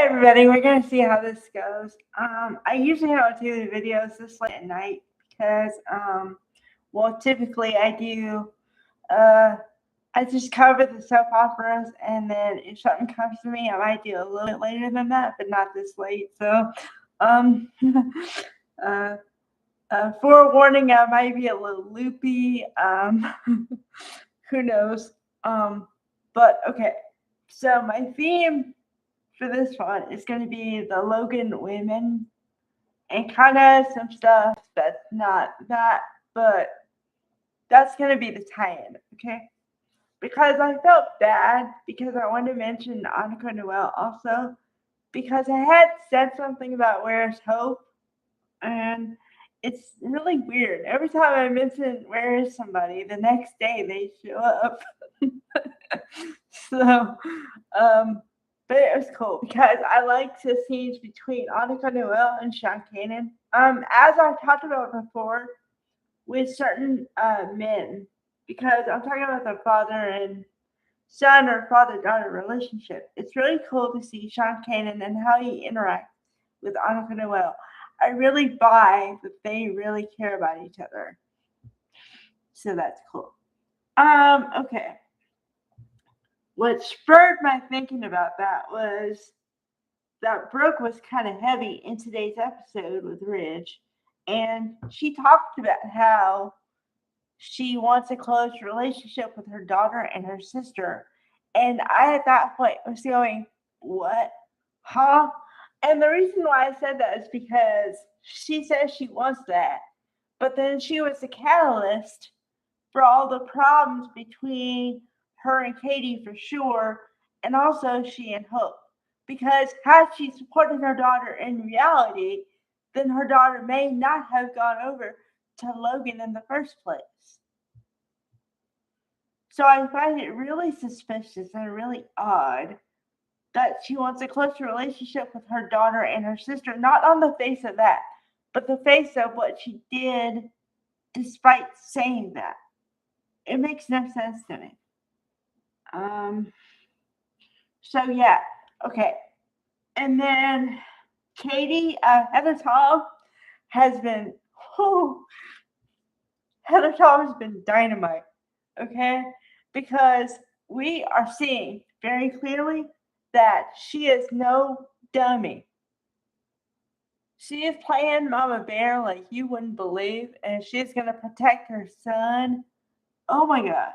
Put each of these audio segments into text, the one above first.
everybody, we're gonna see how this goes. I usually don't do the videos this late at night because, well, typically uh, I just cover the soap operas, and then if something comes to me, I might do a little bit later than that, but not this late. So, um, uh, forewarning, I might be a little loopy. Who knows? Um, but okay. So my theme for this one is going to be the Logan women and kind of some stuff that's not that, but that's going to be the tie-in, okay? Because I felt bad because I wanted to mention Annika Noelle also because I had said something about Where's Hope, and it's really weird. Every time I mention Where is somebody, the next day they show up. so, um, but it was cool because I liked the scenes between Annika Noelle and Sean Kanan. As I've talked about before, with certain men, because I'm talking about the father and son or father daughter relationship. It's really cool to see Sean Kanan and how he interacts with Annika Noelle. I really buy that they really care about each other. So that's cool. Okay. What spurred my thinking about that was that Brooke was kind of heavy in today's episode with Ridge. And she talked about how she wants a close relationship with her daughter and her sister. And I, at that point, was going, what? Huh? And the reason why I said that is because she says she wants that. But then she was the catalyst for all the problems between her and Katie for sure, and also she and Hope. Because had she supported her daughter in reality, then her daughter may not have gone over to Logan in the first place. So I find it really suspicious and really odd that she wants a close relationship with her daughter and her sister, not on the face of that, but the face of what she did despite saying that. It makes no sense to me. Um, so yeah, okay. And then Katie, Heather Tom has been, whew, Heather Tom has been dynamite, okay? Because we are seeing very clearly that she is no dummy. She is playing Mama Bear like you wouldn't believe, and she's going to protect her son. Oh my God.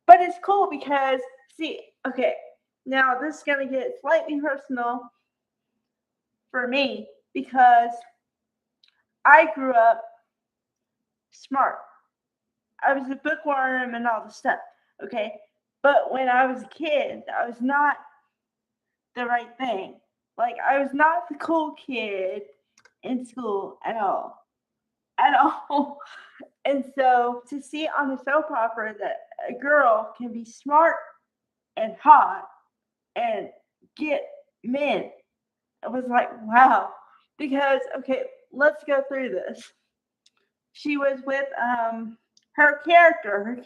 But it's cool because, see, okay, now this is going to get slightly personal for me because I grew up smart. I was a bookworm and all the stuff, okay? But when I was a kid, I was not the right thing. Like, I was not the cool kid in school at all. At all. And so to see on a soap opera that a girl can be smart and hot and get men, it was like, wow. Because, okay, let's go through this. She was with her character.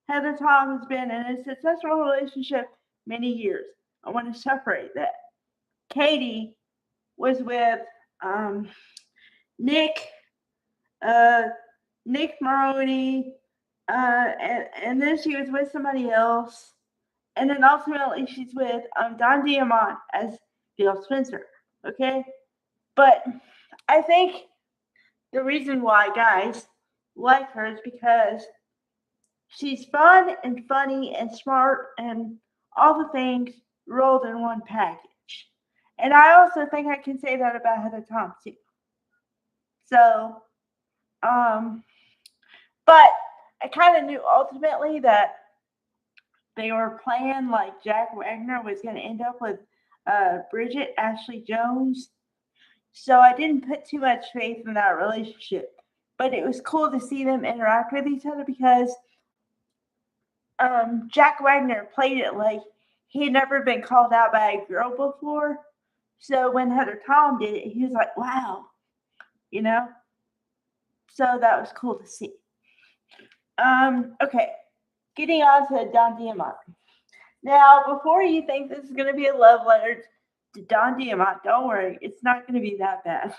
Heather Tom has been in a successful relationship many years. I want to separate that. Katie was with um, Nick, uh, Nick Maroney, and then she was with somebody else, and then ultimately she's with Don Diamont as Bill Spencer. Okay, but I think the reason why guys like her is because she's fun and funny and smart and all the things rolled in one package. And I also think I can say that about Heather Tom too. So, um, but I kind of knew ultimately that they were playing like Jack Wagner was going to end up with Bridget Ashley Jones. So I didn't put too much faith in that relationship. But it was cool to see them interact with each other because Jack Wagner played it like he had never been called out by a girl before. So when Heather Tom did it, he was like, wow, you know? So that was cool to see. Okay, getting on to Don Diamont. Now, before you think this is going to be a love letter Don Diamont, don't worry, it's not going to be that bad.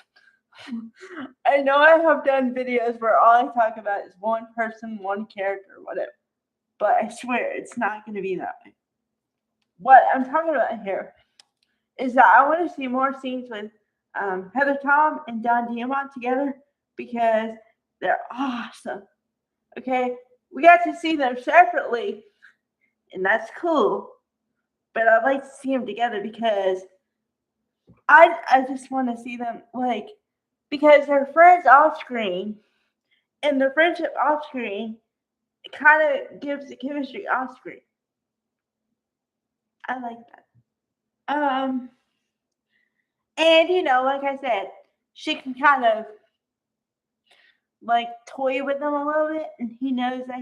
I know I have done videos where all I talk about is one person, one character, whatever. But I swear it's not going to be that way. What I'm talking about here is that I want to see more scenes with Heather Tom and Don Diamont together because they're awesome. Okay, we got to see them separately, and that's cool. But I'd like to see them together because I just want to see them because they're friends off screen, and their friendship off screen kind of gives the chemistry off screen. I like that. And like I said, she can kind of toy with him a little bit, and he knows that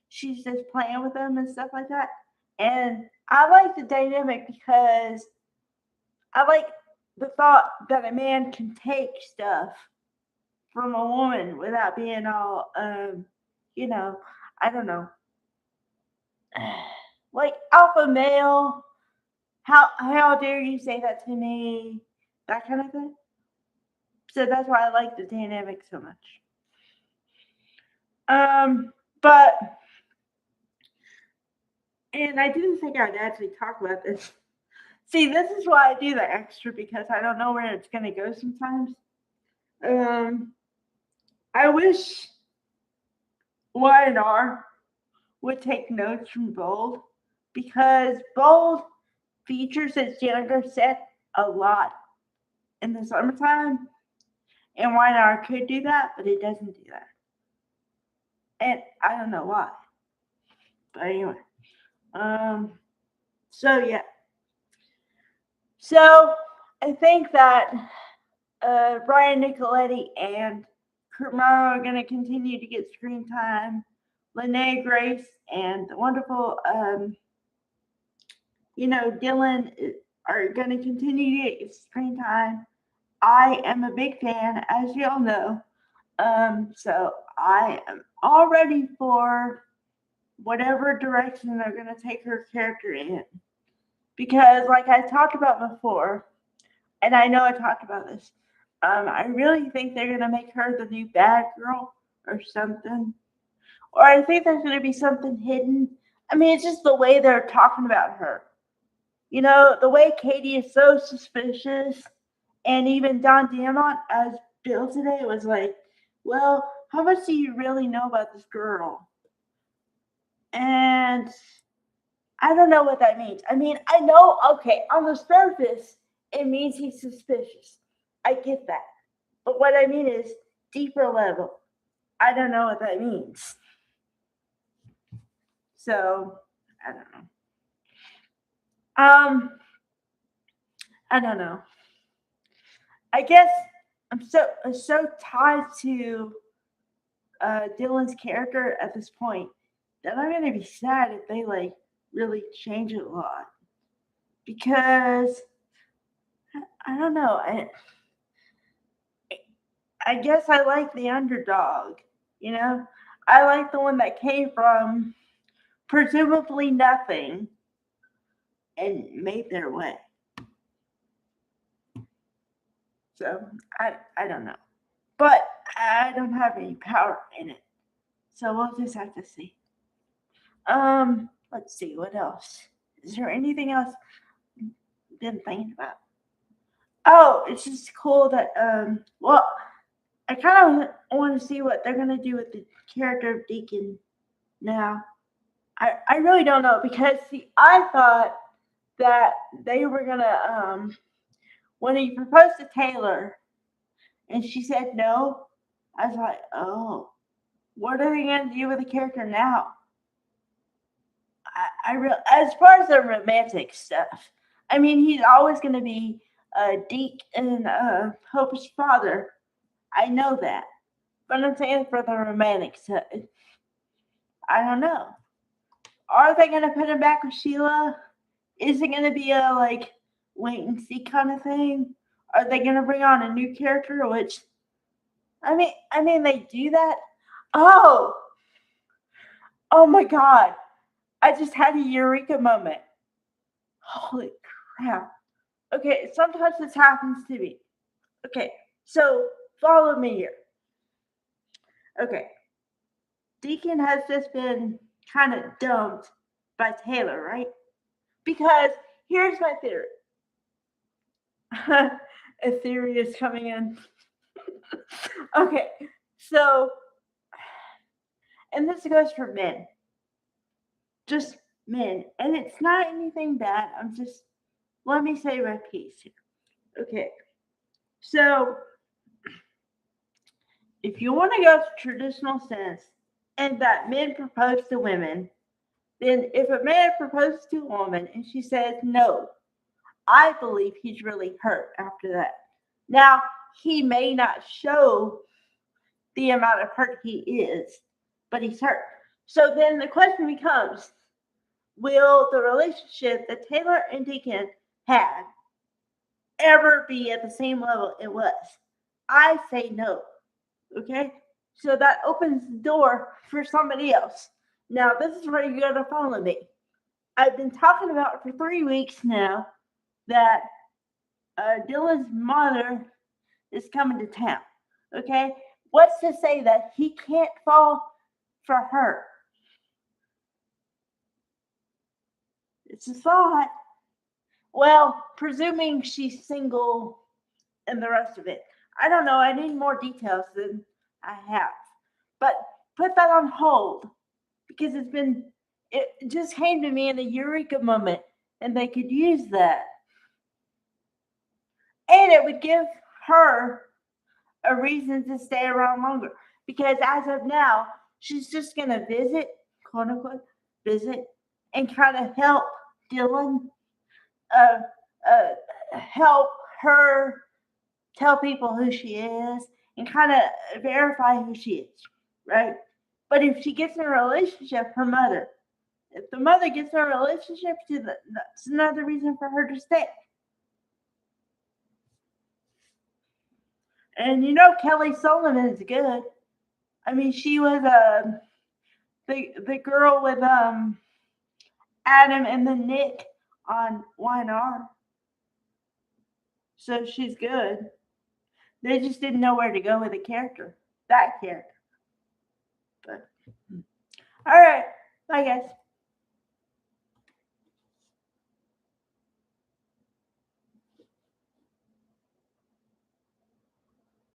she's just playing with him and stuff like that. And I like the dynamic because I like the thought that a man can take stuff from a woman without being all I don't know, like alpha male. How dare you say that to me? That kind of thing. So that's why I like the dynamic so much. But and I didn't think I'd actually talk about this. See, this is why I do the extra because I don't know where it's gonna go sometimes. I wish Y&R would take notes from Bold because Bold features its younger set a lot in the summertime, and Y&R could do that, but it doesn't do that. And I don't know why. But anyway. So yeah. So I think that Brian Nicoletti and Kurt Morrow are going to continue to get screen time. Linnea Grace and the wonderful, Dylan are going to continue to get screen time. I am a big fan, as you all know. So I am all ready for whatever direction they're going to take her character in. Because, like I talked about before, and I know I talked about this, I really think they're going to make her the new bad girl or something. Or I think there's going to be something hidden. I mean, it's just the way they're talking about her. The way Katie is so suspicious. And even Don Diamont, as Bill today, was like, well, how much do you really know about this girl? And I don't know what that means. I mean, I know, okay, on the surface, it means he's suspicious. I get that. But what I mean is deeper level. I don't know what that means. So, I don't know. I don't know. I guess I'm so tied to Dylan's character at this point that I'm gonna be sad if they really change it a lot because I don't know. I guess I like the underdog. I like the one that came from presumably nothing and made their way. So I don't know. But I don't have any power in it. So we'll just have to see. Let's see, what else? Is there anything else I've been thinking about? Oh, it's just cool that well, I kind of want to see what they're gonna do with the character of Deacon now. I really don't know because see, I thought that they were gonna when he proposed to Taylor and she said no, I was like, oh, what are they gonna do with the character now? As far as the romantic stuff, I mean, he's always gonna be Deke and Hope's father. I know that, but I'm saying for the romantic side, I don't know. Are they gonna put him back with Sheila? Is it gonna be a wait and see kind of thing? Are they gonna bring on a new character? Which, I mean, they do that. Oh my God! I just had a eureka moment. Holy crap! Okay, sometimes this happens to me. Okay, so follow me here. Okay, Deacon has just been kind of dumped by Taylor, right? Because here's my theory. A theory is coming in. Okay, so, and this goes for men, just men, and it's not anything bad. Let me say my piece here. Okay, so if you want to go to traditional sense and that men propose to women, then if a man proposes to a woman and she says no, I believe he's really hurt after that. Now, he may not show the amount of hurt he is, but he's hurt. So then the question becomes, will the relationship that Taylor and Deacon had ever be at the same level it was? I say no. Okay? So that opens the door for somebody else. Now, this is where you gotta follow me. I've been talking about for 3 weeks now that Dylan's mother is coming to town. Okay? What's to say that he can't fall for her? It's a thought. Well, presuming she's single and the rest of it. I don't know. I need more details than I have. But put that on hold because it just came to me in a eureka moment and they could use that. And it would give her a reason to stay around longer because as of now, she's just going to visit, quote unquote, visit, and kind of help Dylan, uh, help her tell people who she is and kind of verify who she is, right? But if she gets in a relationship, if the mother gets in a relationship, that's another reason for her to stay. And you know Kelly Sullivan is good. I mean, she was the girl with Adam and then Nick on Y&R. So she's good. They just didn't know where to go with that character. But all right, bye guys.